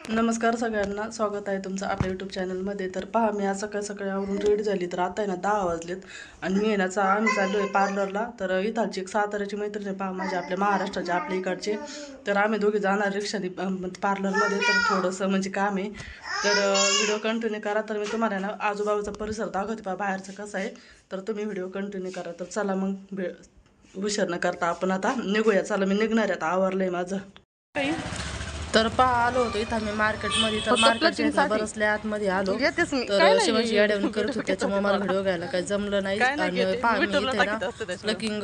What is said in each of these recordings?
नमस्कार सगळ्यांना, स्वागत आहे तुमचं आपल्या यूट्यूब चॅनलमध्ये. तर पहा, मी आज सकाळी सकाळी आवरून रेडी झाली. तर आता आहे ना 10 वाजलेत आणि मी आहे ना आम्ही चाललो आहे पार्लरला. तर इथालची एक साताऱ्याची मैत्रीण आहे पहा, माझ्या आपल्या महाराष्ट्राचे आपल्या इकडचे. तर आम्ही दोघे जाणार रिक्षाने पार्लरमध्ये. तर थोडंसं म्हणजे काम आहे. तर व्हिडिओ कंटिन्यू करा. तर मी तुम्हाला ना आजूबाजूचा परिसर दाखवते पहा बाहेरचं कसं आहे. तर तुम्ही व्हिडिओ कंटिन्यू करा. तर चला मग उशीर न करता आपण आता निघूया. चला, मी निघणार आहे आता, आवरलंय माझं. तर पहा, आलो होतो इथं मी मार्केटमध्ये. तर मार्केटच्या बरसल्या आतमध्ये आलो. तर शिवाजी गाड्यावरून करत होते, त्याच्यामुळे मला व्हिडिओ घ्यायला काही जमलं नाही. आणि पहा, मी इथे ना प्लकिंग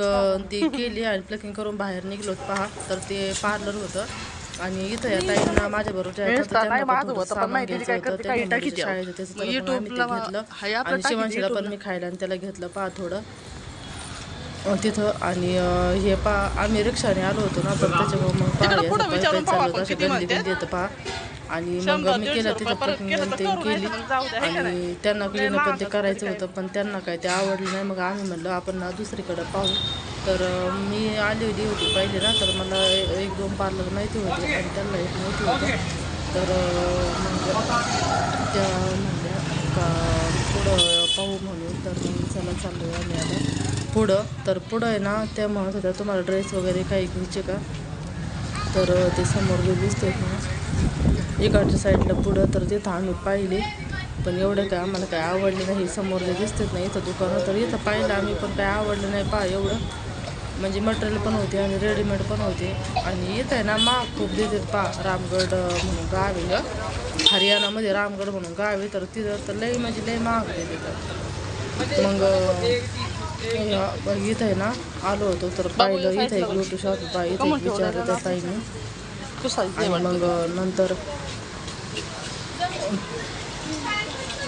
ती केली आणि प्लकिंग करून बाहेर निघलो. पहा, तर ते पार्लर होतं. आणि इथं या ताईंना माझ्या बरोबर सामान घ्यायचं होतं, शाळेचं त्याचं घेतलं. आणि शिवांशीला पण मी खायला आणि त्याला घेतलं पहा थोडं तिथं. आणि हे आम्ही रिक्षाने आलो होतो ना, तर त्याच्यामुळे मग चालू होतं असे गल्ली येतं पहा. आणि मग मी केलं तिथं प्लकिंग ते केली आणि त्यांना क्लीन पण ते करायचं होतं, पण त्यांना काय ते आवडलं नाही. मग आम्ही म्हणलं आपण ना दुसरीकडं पाहू. तर मी आलेली होती पहिले ना, तर मला 1-2 पार्लर माहिती होते आणि त्यांना एक माहिती होतं. तर मग त्या म्हणल्या का पुढं पाहू म्हणून. तर मग चला चाललो आम्ही आता पुढं. तर पुढं आहे ना, त्या म्हणत होत्या तुम्हाला ड्रेस वगैरे काही घ्यायचे का. तर ते समोर जे दिसते ना इकडच्या साईडला पुढं, तर तिथं आम्ही पाहिले, पण एवढं काय आम्हाला काय आवडलं नाही. समोर जे दिसतात ना इथं दुकानं, तर इथं पाहिलं आम्ही, पण काय आवडलं नाही पहा एवढं. म्हणजे मटेरियल पण होते आणि रेडीमेड पण होते. आणि इथं आहे ना महाग खूप देतात पहा. रामगड म्हणून गाव आहे, हरियाणामध्ये रामगड म्हणून गाव आहे. तर तिथं तर लई म्हणजे लई महाग देतात. मग इथं आहे ना आलो होतो, तर पाहिलं इथं एक ब्युटी शॉप पहा. इथं विचारलं त्या ताईने. आणि मग नंतर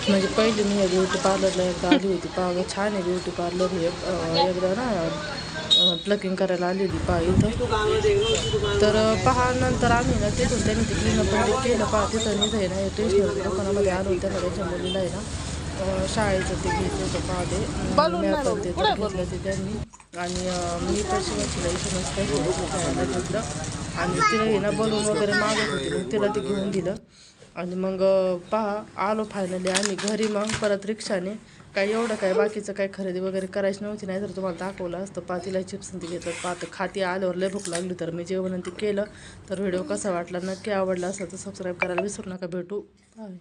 म्हणजे पहिले मी या ब्युटी पार्लरला एकदा आली होती पहा. छान आहे ब्युटी पार्लर हे. एकदा ना प्लकिंग करायला आलेली पहा इथं. तर पहा नंतर आम्ही ना तिथून त्यांनी ते क्लीनअप पण ते केलं पहा. तिथं इथं आहे ना स्टेशनरी दुकानामध्ये आलो. त्यांना त्यांच्या मुलीला आहे ना शाळेचं ते घेतलं होतं पहा. ते मॅपन ते तर घेतलं ते त्यांनी. आणि मी तर शिवाजीला इथं नसतं शाळेला घेतलं. आणि तिला हे ना बलून वगैरे मागत होती, मग तिला ते घेऊन दिलं. आणि मग पहा आलो फायनली आम्ही घरी. मग परत रिक्षाने काही एवढं काय बाकीचं काही खरेदी वगैरे करायची नव्हती, नाही तर तुम्हाला दाखवलं असतं. पहा तिला चिप्स ते घेतात पहा. तर खाती आल्यावर लय भूक लागली, तर मी जेवण ते केलं. तर व्हिडिओ कसा वाटला नक्की आवडला असेल तर सबस्क्राईब करायला विसरू नका. भेटू बाय.